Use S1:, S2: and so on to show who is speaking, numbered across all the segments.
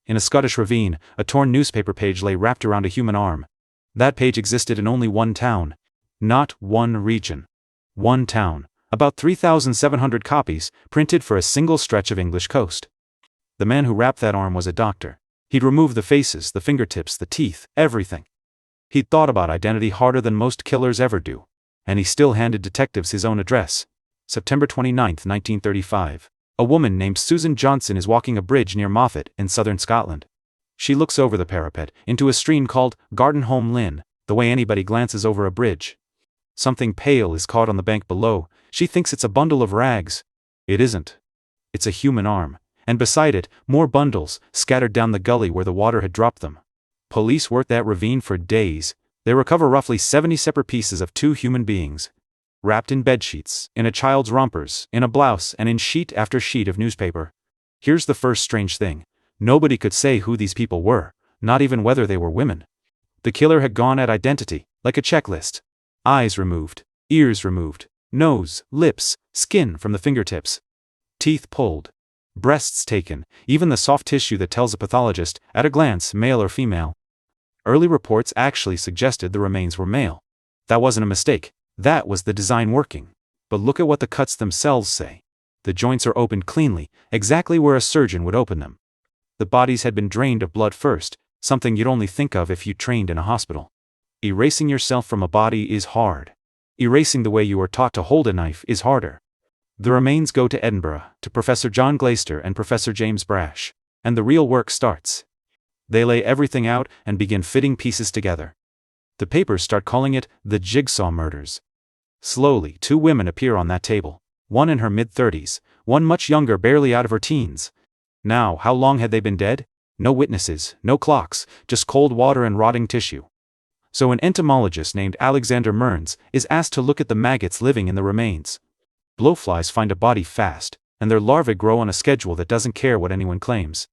S1: In a Scottish ravine, a torn newspaper page lay wrapped around a human arm. That page existed in only one town. Not one region. One town. About 3,700 copies, printed for a single stretch of English coast. The man who wrapped that arm was a doctor. He'd removed the faces, the fingertips, the teeth, everything. He'd thought about identity harder than most killers ever do. And he still handed detectives his own address. September 29, 1935. A woman named Susan Johnson is walking a bridge near Moffat in southern Scotland. She looks over the parapet, into a stream called Gardenholm Lynn, the way anybody glances over a bridge. Something pale is caught on the bank below. She thinks it's a bundle of rags. It isn't. It's a human arm, and beside it, more bundles, scattered down the gully where the water had dropped them. Police work that ravine for days. They recover roughly 70 separate pieces of two human beings, wrapped in bedsheets, in a child's rompers, in a blouse, and in sheet after sheet of newspaper. Here's the first strange thing. Nobody could say who these people were, not even whether they were women. The killer had gone at identity, like a checklist. Eyes removed, ears removed, nose, lips, skin from the fingertips. Teeth pulled. Breasts taken, even the soft tissue that tells a pathologist, at a glance, male or female. Early reports actually suggested the remains were male. That wasn't a mistake. That was the design working. But look at what the cuts themselves say. The joints are opened cleanly, exactly where a surgeon would open them. The bodies had been drained of blood first, something you'd only think of if you trained in a hospital. Erasing yourself from a body is hard. Erasing the way you were taught to hold a knife is harder. The remains go to Edinburgh, to Professor John Glaister and Professor James Brash, and the real work starts. They lay everything out and begin fitting pieces together. The papers start calling it the Jigsaw Murders. Slowly, two women appear on that table, one in her mid-30s, one much younger, barely out of her teens. Now, how long had they been dead? No witnesses, no clocks, just cold water and rotting tissue. So an entomologist named Alexander Mearns is asked to look at the maggots living in the remains. Blowflies find a body fast, and their larvae grow on a schedule that doesn't care what anyone claims.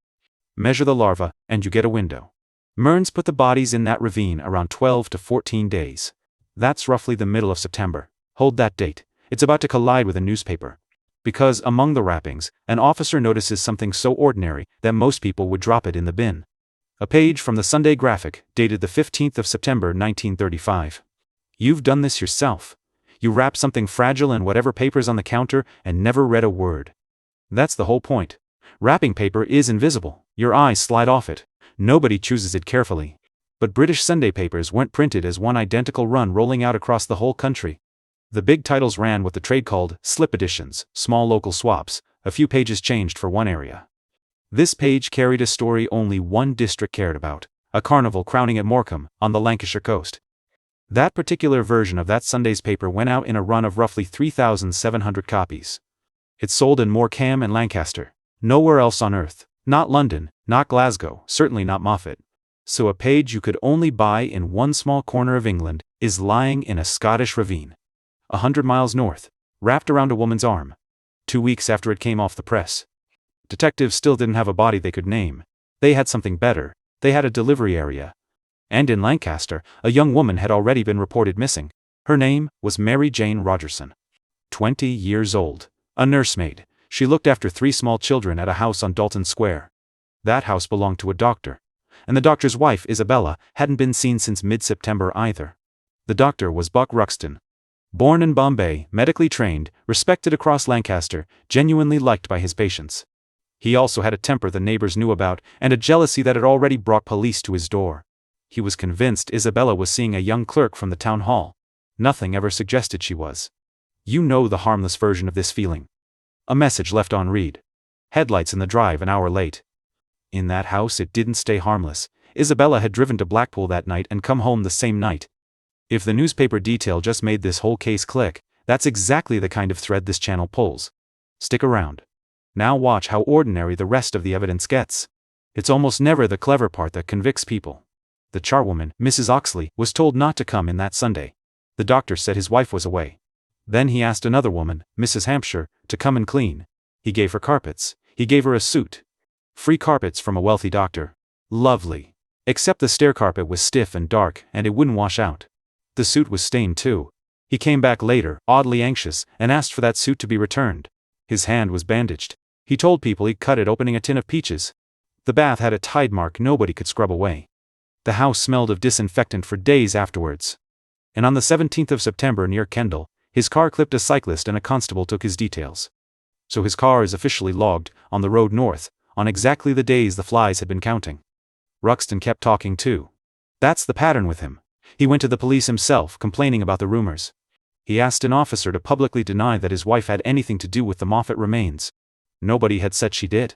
S1: Measure the larvae, and you get a window. Mearns put the bodies in that ravine around 12 to 14 days. That's roughly the middle of September. Hold that date. It's about to collide with a newspaper. Because, among the wrappings, an officer notices something so ordinary that most people would drop it in the bin. A page from the Sunday Graphic, dated the 15th of September 1935. You've done this yourself. You wrap something fragile in whatever paper's on the counter and never read a word. That's the whole point. Wrapping paper is invisible. Your eyes slide off it. Nobody chooses it carefully. But British Sunday papers weren't printed as one identical run rolling out across the whole country. The big titles ran what the trade called slip editions, small local swaps, a few pages changed for one area. This page carried a story only one district cared about, a carnival crowning at Morecambe, on the Lancashire coast. That particular version of that Sunday's paper went out in a run of roughly 3,700 copies. It sold in Morecambe and Lancaster. Nowhere else on earth. Not London, not Glasgow, certainly not Moffat. So a page you could only buy in one small corner of England is lying in a Scottish ravine. 100 miles north, wrapped around a woman's arm. 2 weeks after it came off the press. Detectives still didn't have a body they could name. They had something better. They had a delivery area. And in Lancaster, a young woman had already been reported missing. Her name was Mary Jane Rogerson. 20 years old. A nursemaid. She looked after 3 small children at a house on Dalton Square. That house belonged to a doctor. And the doctor's wife, Isabella, hadn't been seen since mid-September either. The doctor was Buck Ruxton. Born in Bombay, medically trained, respected across Lancaster, genuinely liked by his patients. He also had a temper the neighbors knew about, and a jealousy that had already brought police to his door. He was convinced Isabella was seeing a young clerk from the town hall. Nothing ever suggested she was. You know the harmless version of this feeling. A message left on read. Headlights in the drive an hour late. In that house it didn't stay harmless. Isabella had driven to Blackpool that night and come home the same night. If the newspaper detail just made this whole case click, that's exactly the kind of thread this channel pulls. Stick around. Now watch how ordinary the rest of the evidence gets. It's almost never the clever part that convicts people. The charwoman, Mrs. Oxley, was told not to come in that Sunday. The doctor said his wife was away. Then he asked another woman, Mrs. Hampshire, to come and clean. He gave her carpets. He gave her a suit. Free carpets from a wealthy doctor. Lovely. Except the stair carpet was stiff and dark, and it wouldn't wash out. The suit was stained too. He came back later, oddly anxious, and asked for that suit to be returned. His hand was bandaged. He told people he'd cut it opening a tin of peaches. The bath had a tide mark nobody could scrub away. The house smelled of disinfectant for days afterwards. And on the 17th of September near Kendal, his car clipped a cyclist and a constable took his details. So his car is officially logged, on the road north, on exactly the days the flies had been counting. Ruxton kept talking too. That's the pattern with him. He went to the police himself, complaining about the rumors. He asked an officer to publicly deny that his wife had anything to do with the Moffat remains. Nobody had said she did.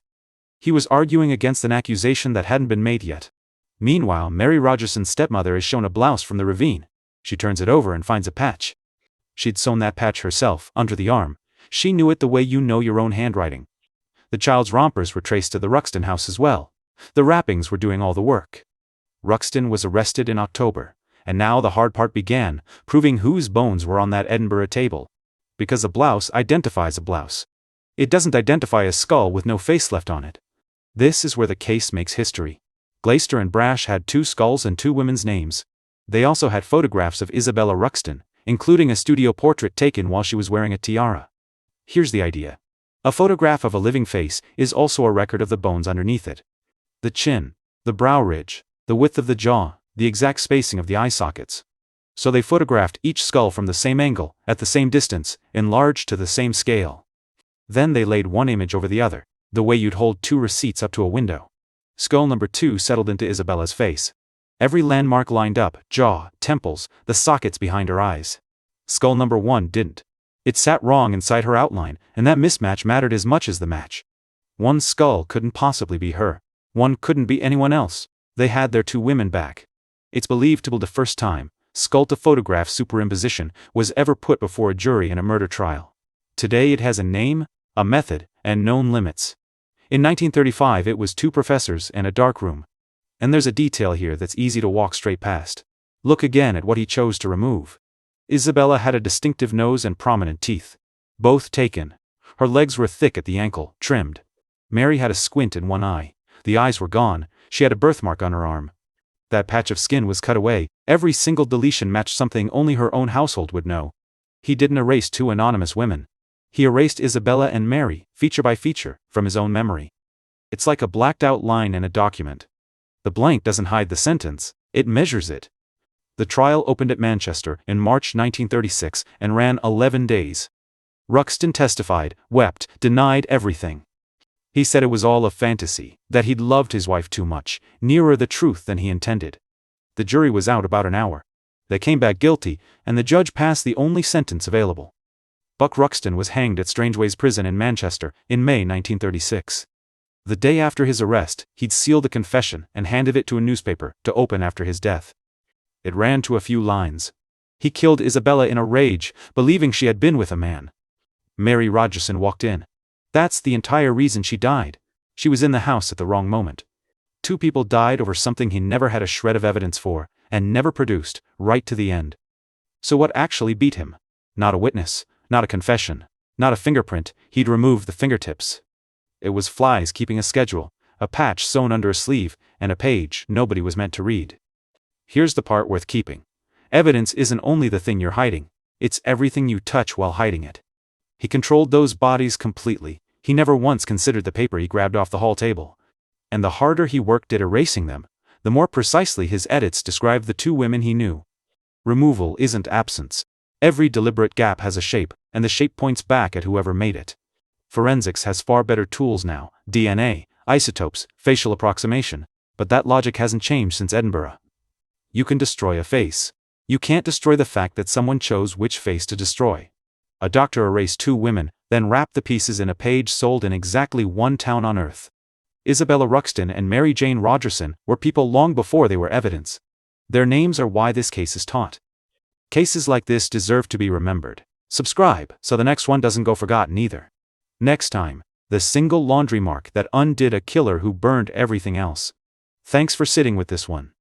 S1: He was arguing against an accusation that hadn't been made yet. Meanwhile, Mary Rogerson's stepmother is shown a blouse from the ravine. She turns it over and finds a patch. She'd sewn that patch herself, under the arm. She knew it the way you know your own handwriting. The child's rompers were traced to the Ruxton house as well. The wrappings were doing all the work. Ruxton was arrested in October, and now the hard part began, proving whose bones were on that Edinburgh table. Because a blouse identifies a blouse. It doesn't identify a skull with no face left on it. This is where the case makes history. Glaister and Brash had 2 skulls and 2 women's names. They also had photographs of Isabella Ruxton, including a studio portrait taken while she was wearing a tiara. Here's the idea. A photograph of a living face is also a record of the bones underneath it. The chin, the brow ridge, the width of the jaw, the exact spacing of the eye sockets. So they photographed each skull from the same angle, at the same distance, enlarged to the same scale. Then they laid one image over the other, the way you'd hold 2 receipts up to a window. Skull number 2 settled into Isabella's face. Every landmark lined up, jaw, temples, the sockets behind her eyes. Skull number 1 didn't. It sat wrong inside her outline, and that mismatch mattered as much as the match. One skull couldn't possibly be her. One couldn't be anyone else. They had their 2 women back. It's believed to be the first time skull-to-photograph superimposition was ever put before a jury in a murder trial. Today it has a name, a method, and known limits. In 1935 it was 2 professors and a dark room. And there's a detail here that's easy to walk straight past. Look again at what he chose to remove. Isabella had a distinctive nose and prominent teeth. Both taken. Her legs were thick at the ankle, trimmed. Mary had a squint in one eye. The eyes were gone. She had a birthmark on her arm. That patch of skin was cut away. Every single deletion matched something only her own household would know. He didn't erase 2 anonymous women. He erased Isabella and Mary, feature by feature, from his own memory. It's like a blacked-out line in a document. The blank doesn't hide the sentence, it measures it. The trial opened at Manchester in March 1936 and ran 11 days. Ruxton testified, wept, denied everything. He said it was all a fantasy, that he'd loved his wife too much, nearer the truth than he intended. The jury was out about an hour. They came back guilty, and the judge passed the only sentence available. Buck Ruxton was hanged at Strangeways Prison in Manchester in May 1936. The day after his arrest, he'd sealed the confession and handed it to a newspaper to open after his death. It ran to a few lines. He killed Isabella in a rage, believing she had been with a man. Mary Rogerson walked in. That's the entire reason she died. She was in the house at the wrong moment. 2 people died over something he never had a shred of evidence for, and never produced, right to the end. So what actually beat him? Not a witness, not a confession, not a fingerprint. He'd removed the fingertips. It was flies keeping a schedule, a patch sewn under a sleeve, and a page nobody was meant to read. Here's the part worth keeping. Evidence isn't only the thing you're hiding, it's everything you touch while hiding it. He controlled those bodies completely. He never once considered the paper he grabbed off the hall table. And the harder he worked at erasing them, the more precisely his edits described the 2 women he knew. Removal isn't absence. Every deliberate gap has a shape, and the shape points back at whoever made it. Forensics has far better tools now, DNA, isotopes, facial approximation, but that logic hasn't changed since Edinburgh. You can destroy a face. You can't destroy the fact that someone chose which face to destroy. A doctor erased 2 women, then wrapped the pieces in a page sold in exactly 1 town on Earth. Isabella Ruxton and Mary Jane Rogerson were people long before they were evidence. Their names are why this case is taught. Cases like this deserve to be remembered. Subscribe, so the next one doesn't go forgotten either. Next time, the single laundry mark that undid a killer who burned everything else. Thanks for sitting with this one.